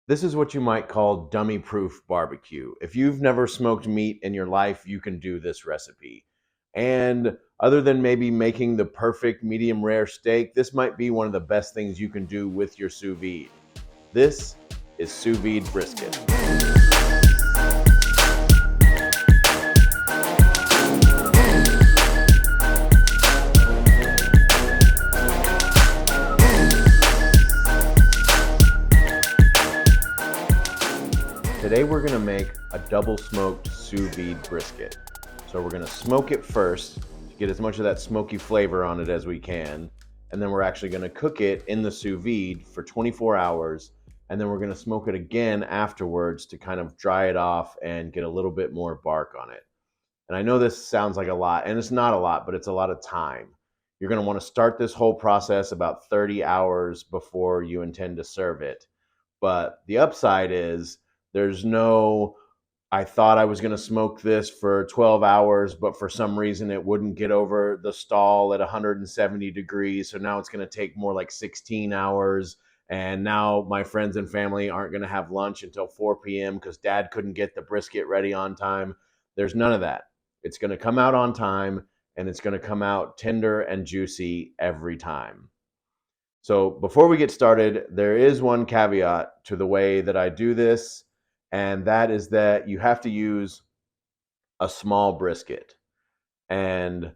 This is what you might call dummy-proof barbecue. If you've never smoked meat in your life, you can do this recipe. And other than maybe making the perfect medium rare steak, this might be one of the best things you can do with your sous vide. This is sous vide brisket. Today we're gonna make a double smoked sous vide brisket. So we're gonna smoke it first to get as much of that smoky flavor on it as we can. And then we're actually gonna cook it in the sous vide for 24 hours. And then we're gonna smoke it again afterwards to kind of dry it off and get a little bit more bark on it. And I know this sounds like a lot, and it's not a lot, but it's a lot of time. You're gonna wanna start this whole process about 30 hours before you intend to serve it. But the upside is there's no, I thought I was going to smoke this for 12 hours, but for some reason it wouldn't get over the stall at 170 degrees. So now it's going to take more like 16 hours. And now my friends and family aren't going to have lunch until 4 p.m. because dad couldn't get the brisket ready on time. There's none of that. It's going to come out on time, and it's going to come out tender and juicy every time. So before we get started, there is one caveat to the way that I do this, and that is that you have to use a small brisket. And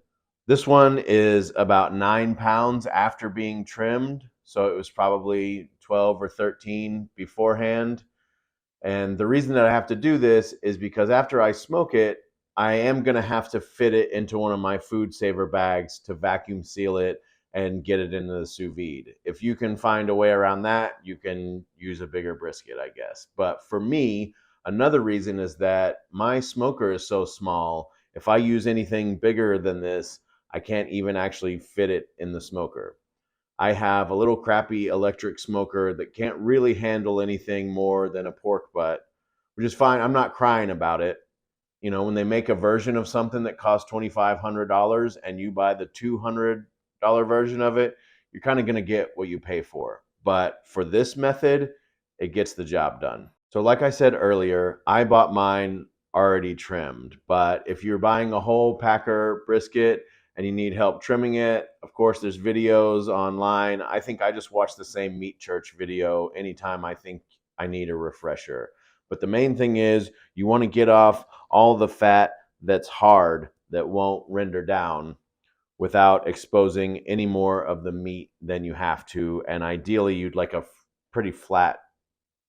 this one is about 9 pounds after being trimmed. So it was probably 12 or 13 beforehand. And the reason that I have to do this is because after I smoke it, I am going to have to fit it into one of my food saver bags to vacuum seal it and get it into the sous vide. If you can find a way around that, you can use a bigger brisket, I guess. But for me, another reason is that my smoker is so small. If I use anything bigger than this, I can't even actually fit it in the smoker. I have a little crappy electric smoker that can't really handle anything more than a pork butt, which is fine. I'm not crying about it. You know, when they make a version of something that costs $2,500 and you buy the $200 version of it, you're kind of going to get what you pay for. But for this method, it gets the job done. So like I said earlier, I bought mine already trimmed. But if you're buying a whole packer brisket and you need help trimming it, of course, there's videos online. I think I just watch the same Meat Church video anytime I think I need a refresher. But the main thing is you want to get off all the fat that's hard that won't render down without exposing any more of the meat than you have to. And ideally, you'd like a pretty flat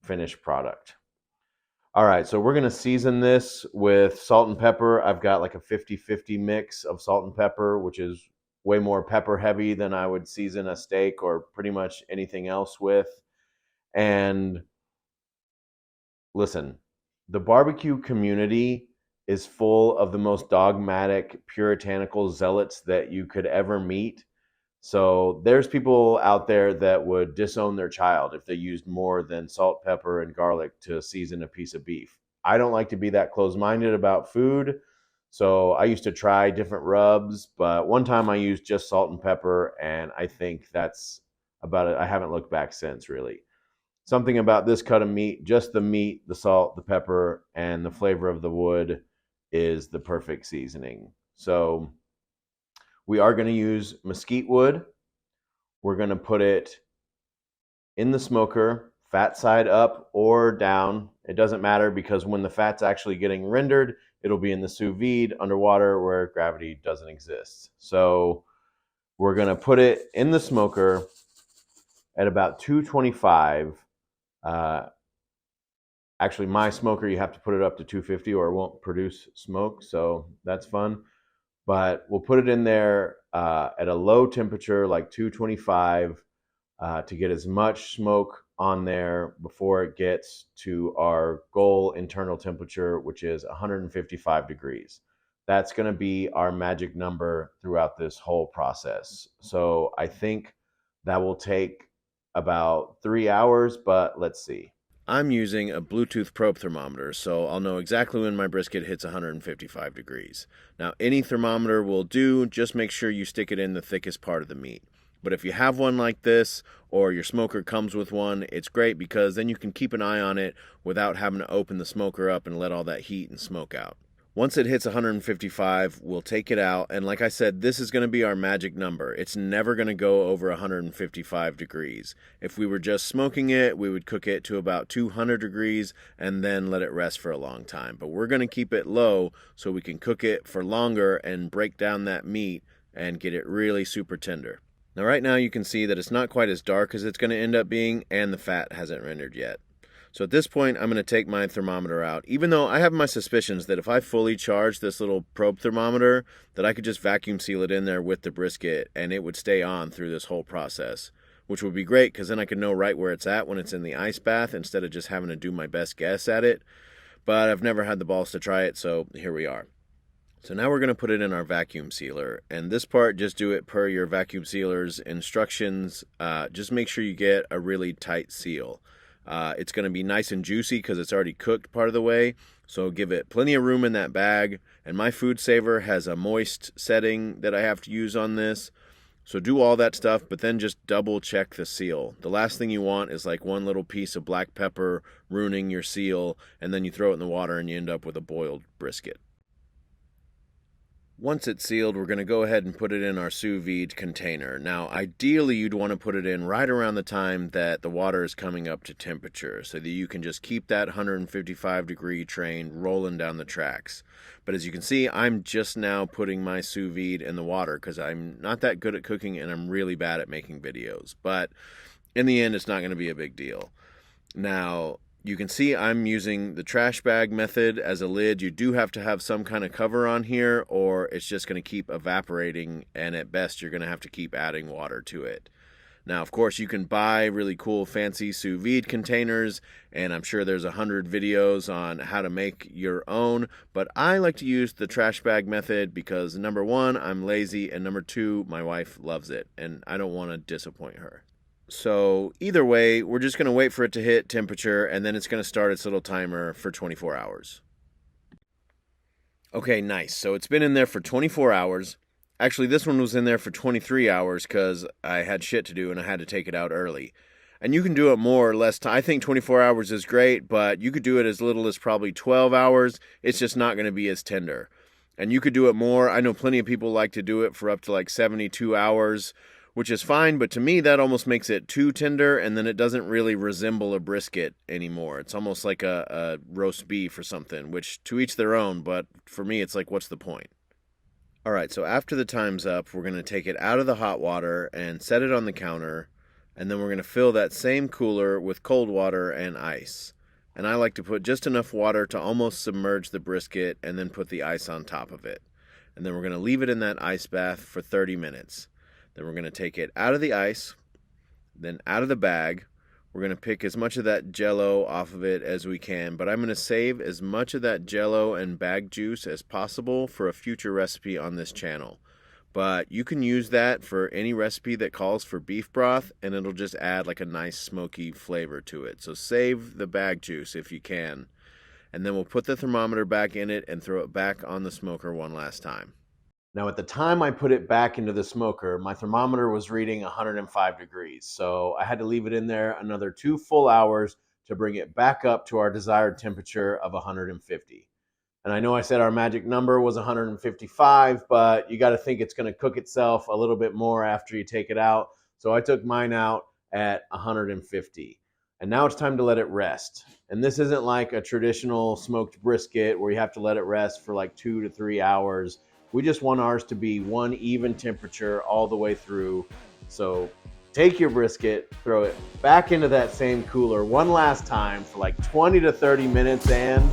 finished product. All right, so we're going to season this with salt and pepper. I've got like a 50-50 mix of salt and pepper, which is way more pepper heavy than I would season a steak or pretty much anything else with. And listen, the barbecue community is full of the most dogmatic, puritanical zealots that you could ever meet. So there's people out there that would disown their child if they used more than salt, pepper, and garlic to season a piece of beef. I don't like to be that close-minded about food. So I used to try different rubs, but one time I used just salt and pepper, and I think that's about it. I haven't looked back since, really. Something about this cut of meat, just the meat, the salt, the pepper, and the flavor of the wood is the perfect seasoning. So we are going to use mesquite wood. We're going to put it in the smoker, fat side up or down. It doesn't matter because when the fat's actually getting rendered, it'll be in the sous vide underwater where gravity doesn't exist. So we're going to put it in the smoker at about 225. Actually, my smoker, you have to put it up to 250 or it won't produce smoke. So that's fun. But we'll put it in there at a low temperature, like 225, to get as much smoke on there before it gets to our goal internal temperature, which is 155 degrees. That's going to be our magic number throughout this whole process. So I think that will take about 3 hours, but let's see. I'm using a Bluetooth probe thermometer, so I'll know exactly when my brisket hits 155 degrees. Now, any thermometer will do, just make sure you stick it in the thickest part of the meat. But if you have one like this, or your smoker comes with one, it's great because then you can keep an eye on it without having to open the smoker up and let all that heat and smoke out. Once it hits 155, we'll take it out, and like I said, this is going to be our magic number. It's never going to go over 155 degrees. If we were just smoking it, we would cook it to about 200 degrees and then let it rest for a long time. But we're going to keep it low so we can cook it for longer and break down that meat and get it really super tender. Now right now you can see that it's not quite as dark as it's going to end up being, and the fat hasn't rendered yet. So at this point, I'm going to take my thermometer out, even though I have my suspicions that if I fully charge this little probe thermometer, that I could just vacuum seal it in there with the brisket and it would stay on through this whole process, which would be great because then I could know right where it's at when it's in the ice bath instead of just having to do my best guess at it. But I've never had the balls to try it, so here we are. So now we're going to put it in our vacuum sealer, and this part, just do it per your vacuum sealer's instructions. Just make sure you get a really tight seal. It's going to be nice and juicy because it's already cooked part of the way, so give it plenty of room in that bag. And my food saver has a moist setting that I have to use on this, so do all that stuff, but then just double check the seal. The last thing you want is like one little piece of black pepper ruining your seal, and then you throw it in the water and you end up with a boiled brisket. Once it's sealed, we're going to go ahead and put it in our sous vide container. Now, ideally, you'd want to put it in right around the time that the water is coming up to temperature so that you can just keep that 155-degree train rolling down the tracks. But as you can see, I'm just now putting my sous vide in the water because I'm not that good at cooking and I'm really bad at making videos. But in the end, it's not going to be a big deal. Now, you can see I'm using the trash bag method as a lid. You do have to have some kind of cover on here or it's just going to keep evaporating, and at best you're going to have to keep adding water to it. Now, of course, you can buy really cool fancy sous vide containers, and I'm sure there's 100 videos on how to make your own, but I like to use the trash bag method because number one, I'm lazy, and number two, my wife loves it, and I don't want to disappoint her. So either way, we're just going to wait for it to hit temperature, and then it's going to start its little timer for 24 hours. Okay, nice. So it's been in there for 24 hours. Actually, this one was in there for 23 hours because I had shit to do and I had to take it out early. And you can do it more or less time. I think 24 hours is great, but you could do it as little as probably 12 hours. It's just not going to be as tender. And you could do it more. I know plenty of people like to do it for up to like 72 hours. Which is fine, but to me that almost makes it too tender, and then it doesn't really resemble a brisket anymore. It's almost like a roast beef or something, which to each their own, but for me it's like, what's the point? Alright, so after the time's up, we're going to take it out of the hot water and set it on the counter, and then we're going to fill that same cooler with cold water and ice. And I like to put just enough water to almost submerge the brisket and then put the ice on top of it. And then we're going to leave it in that ice bath for 30 minutes. Then we're going to take it out of the ice, then out of the bag. We're going to pick as much of that jello off of it as we can, but I'm going to save as much of that jello and bag juice as possible for a future recipe on this channel. But you can use that for any recipe that calls for beef broth, and it'll just add like a nice smoky flavor to it. So save the bag juice if you can. And then we'll put the thermometer back in it and throw it back on the smoker one last time. Now, at the time I put it back into the smoker, my thermometer was reading 105 degrees. So I had to leave it in there another 2 full hours to bring it back up to our desired temperature of 150. And I know I said our magic number was 155, but you got to think it's going to cook itself a little bit more after you take it out. So I took mine out at 150. And now it's time to let it rest. And this isn't like a traditional smoked brisket where you have to let it rest for like 2 to 3 hours. We just want ours to be one even temperature all the way through. So take your brisket, throw it back into that same cooler one last time for like 20 to 30 minutes, and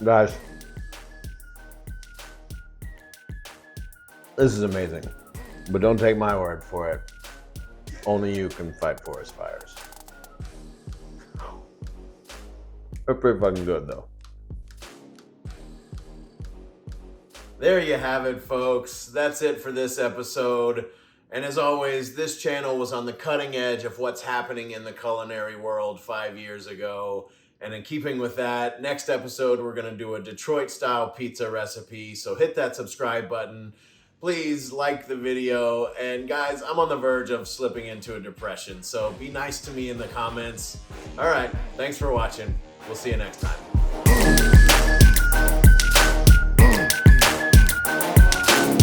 guys, this is amazing, but don't take my word for it. Only you can fight forest fires. They're pretty fucking good though. There you have it, folks. That's it for this episode. And as always, this channel was on the cutting edge of what's happening in the culinary world 5 years ago. And in keeping with that, next episode, we're going to do a Detroit-style pizza recipe. So hit that subscribe button. Please like the video. And guys, I'm on the verge of slipping into a depression. So be nice to me in the comments. All right. Thanks for watching. We'll see you next time.